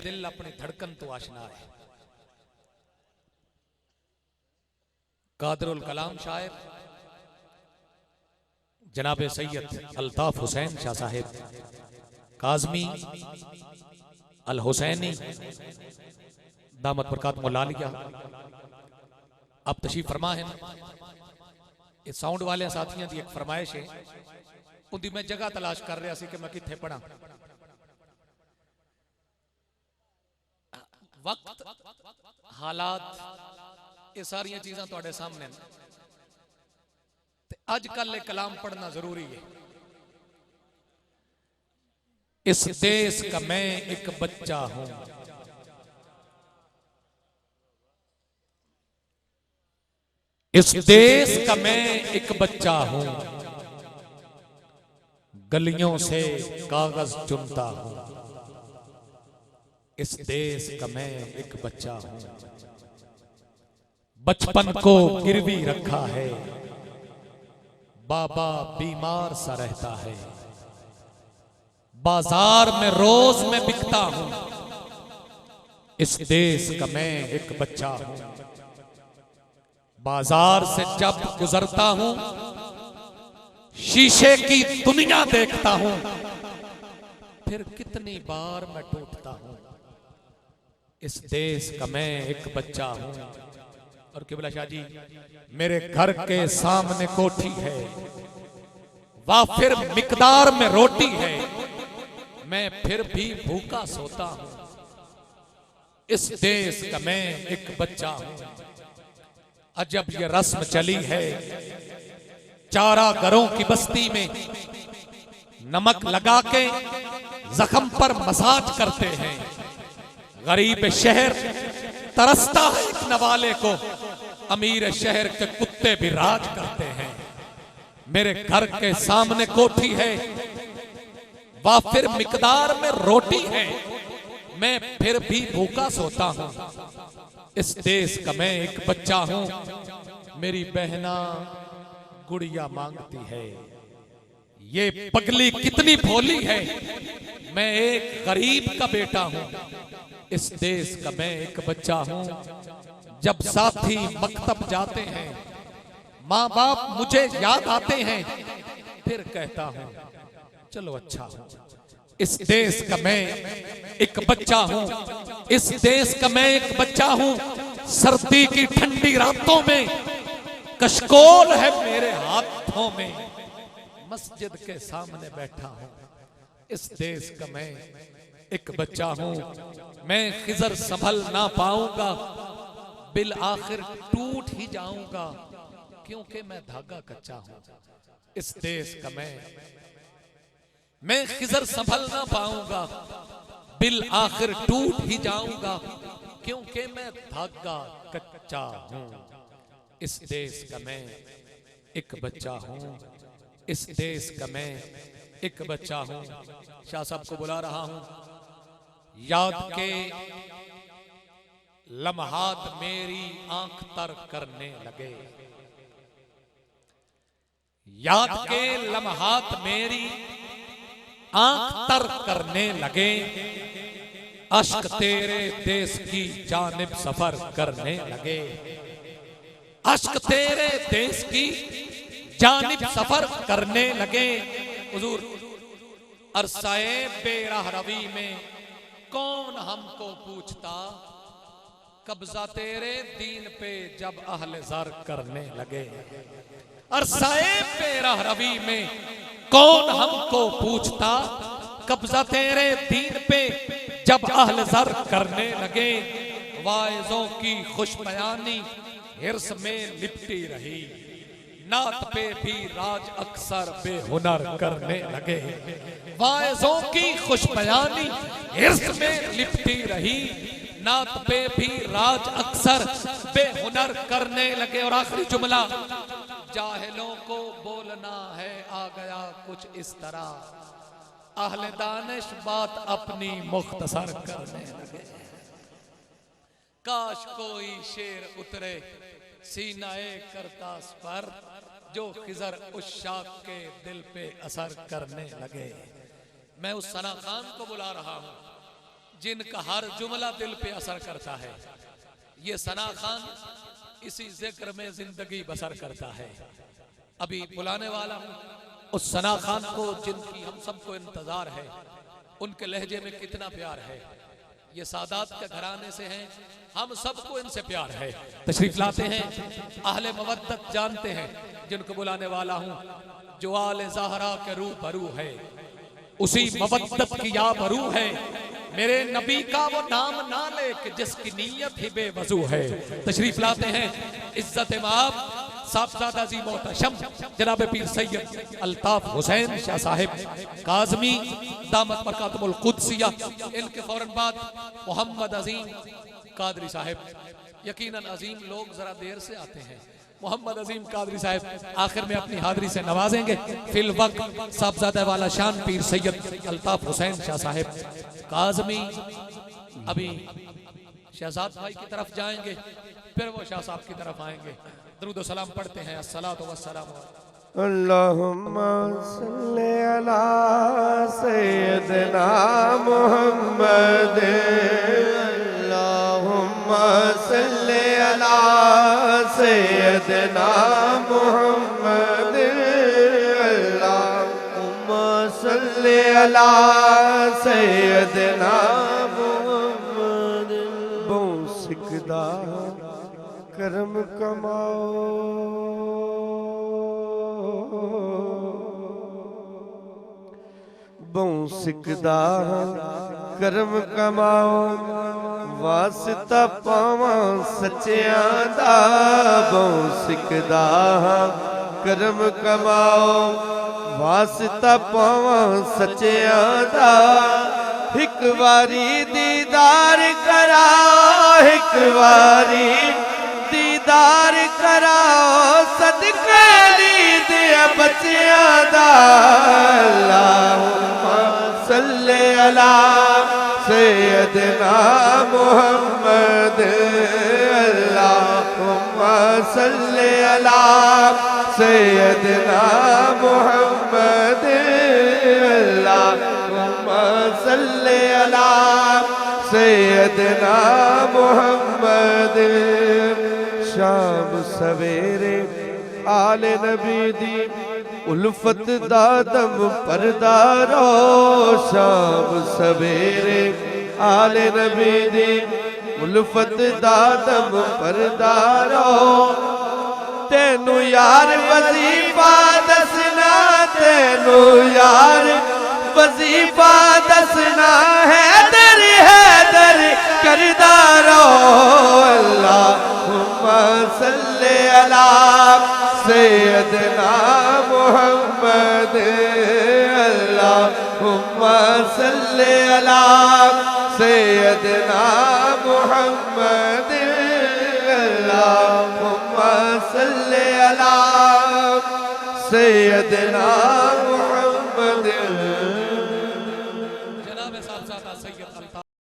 दिल अपनी धड़कन तो आशना है। कादरुल कलाम शायर जनाब सैयद अल्ताफ हुसैन शाह साहिब काज़मी अल हुसैनी दामत बरकात मौलालिया अब तशरीफ फरमा है। इस साउंड वाले साथियों की एक फरमाइश है, उनकी मैं जगह तलाश कर रहा सी कि मैं किथे पढ़ा। वक्त हालात ये सारिया चीज़ां तुहाडे सामने अज कल कलाम पढ़ना जरूरी है। इस देश का मैं एक बच्चा हूं, इस देश का मैं एक बच्चा हूं, गलियों से कागज चुनता हूं। इस देश का मैं एक बच्चा हूं, बचपन को गिरवी रखा है, बाबा बीमार सा रहता है। बाजार में रोज मैं बिकता हूं, इस देश का मैं एक बच्चा हूं। बाजार से जब गुजरता हूं, शीशे की दुनिया देखता हूं, फिर कितनी बार मैं टूटता हूं। इस देश का मैं एक बच्चा हूं। और किबला शाह जी, मेरे घर के सामने कोठी है, वाफिर मिकदार में रोटी है, मैं फिर भी भूखा सोता हूं। इस देश का मैं एक बच्चा हूं। अजब ये रस्म चली है, चारा घरों की बस्ती में नमक लगा के जख्म पर मसाज करते हैं। गरीब शहर तरसता है एक नवाले को, अमीर शहर के कुत्ते भी राज करते हैं। मेरे घर के सामने कोठी है, वाफिर मिकदार में रोटी है, मैं फिर भी भूखा सोता हूं। इस देश का मैं एक बच्चा हूं। मेरी बहना गुड़िया मांगती है, ये पगली कितनी भोली है, मैं एक गरीब का बेटा हूं। इस देश का मैं एक बच्चा हूं। जब साथी मकतब जाते हैं, माँ बाप मुझे याद आते हैं, फिर कहता हूं चलो अच्छा हूं। इस देश का मैं एक बच्चा हूं। इस देश का मैं एक बच्चा हूं। सर्दी की ठंडी रातों में कशकोल है मेरे हाथों में, मस्जिद के सामने बैठा हूं। इस देश का मैं एक बच्चा हूं। मैं खिजर संभल ना पाऊंगा, बिल आखिर टूट ही जाऊंगा, क्योंकि मैं धागा कच्चा हूं। इस देश का मैं खिजर संभल ना पाऊंगा, बिल आखिर टूट ही जाऊंगा, क्योंकि मैं धागा कच्चा हूं। इस देश का मैं एक बच्चा हूं। इस देश का मैं एक बच्चा हूं। शाह साहब को बुला रहा हूं। याद के लम्हात मेरी आंख तर करने लगे, याद के लम्हात मेरी आंख तर करने लगे, अश्क तेरे देश की जानिब सफर करने लगे, अश्क तेरे देश की जानिब सफर करने लगे। हुजूर अरसाए बेराह रवी में कौन हमको पूछता, कब्जा तेरे दीन पे जब अहले ज़र करने लगे। अरसाए बेराह रवी में कौन हमको पूछता, कब्जा तेरे दीन पे जब अहले ज़र करने लगे। वाइज़ों की खुश बयानी हिर्स में लिपटी रही, नात पे भी राज अक्सर बेहुनर करने लगे। वाइज़ों की खुश बयानी हिर्स में लिपटी रही, नात पे भी राज अक्सर बेहुनर करने लगे। और आखिरी जुमला, जाहिलों को बोलना है आ गया कुछ इस तरह, अहले दानिश बात अपनी मुख्तसर करने लगे। काश कोई शेर उतरे सीनाए करतास पर, जो खिजर उस शाख के दिल पे असर करने लगे। मैं उस सना खान को बुला रहा हूं जिनका हर जुमला दिल पे असर करता है। ये सना खान इसी जिक्र में जिंदगी बसर करता है। अभी बुलाने वाला हूं उस सना खान को जिनकी हम सबको इंतजार है। उनके लहजे में कितना प्यार है। ये सादात के घराने से हैं, हम सबको इनसे प्यार है। तशरीफ लाते हैं, अहले मवद्दत जानते हैं जिनको बुलाने वाला हूं। जो आले ज़हरा के रूबरू है, उसी मवद्दत की आबरू है। मेरे नबी का वो नाम ना ले कि जिसकी नीयत ही बेवजू है। तशरीफ लाते हैं इज्जत माब साहबजादा जी मोहतशम जनाब पीर सैयद अल्ताफ हुसैन शाह साहिब काज़मी दामत बरकातुहुल कुद्सिया। इनके फौरन बाद मोहम्मद अजीम कादरी साहिब। यकीनन अजीम लोग जरा देर से आते हैं। मोहम्मद अजीम कादरी साहब आखिर में अपनी हाजिरी से नवाजेंगे। फिल वक्त साहबजादा वाला शान पीर सैयद अल्ताफ हुसैन शाह साहिब काज़मी अभी शहजाद भाई की तरफ जाएंगे, फिर वो शाह साहब की तरफ आएंगे। दरूद व सलाम पढ़ते हैं। अस्सलातु वस्सलाम अल्लाहुम्मा सल्ली अला सय्यदना मुहम्मद। अल्लाहुम्मा सल्ली अला सय्यदना मुहम्मद। अल्लाहुम्मा सल्ली अला सय्यदना मुहम्मद। सिकदा करम कमाओ, बहु सिकदा करम कमाओ। वास्ता पावां सच्चियां दा, बहु सिकदा करम कमाओ। वास्ता पावां सच्चियां दा। एक वारी दीदार कराओ, एक वारी दीदार कराओ। सदके दीद बच्चियां दा। अल्लाहुम्मा सल्ली अला सय्यदना मुहम्मद। अल्लाहुम्मा सल्ली अला सय्यदना मुहम्मद। अल्लाहुम्मा सल्ली अला सय्यदना मुहम्मद। शाम सवेरे आले नबी दी उल्फत दादम परदारो। शाम सवेरे आले नबी दी उल्फत दादम परदारो। तेनू यार वजीफा दसना, तेनू यार वजीफा दसना। हैदर हैदर करदा रहो। अल्लाहुम्मा सल्ली अला सय्यदना मुहम्मद। अल्लाहुम्मा सल्ली अला सय्यदना मुहम्मद। अल्लाहुम्मा सल्ली अला सय्यदना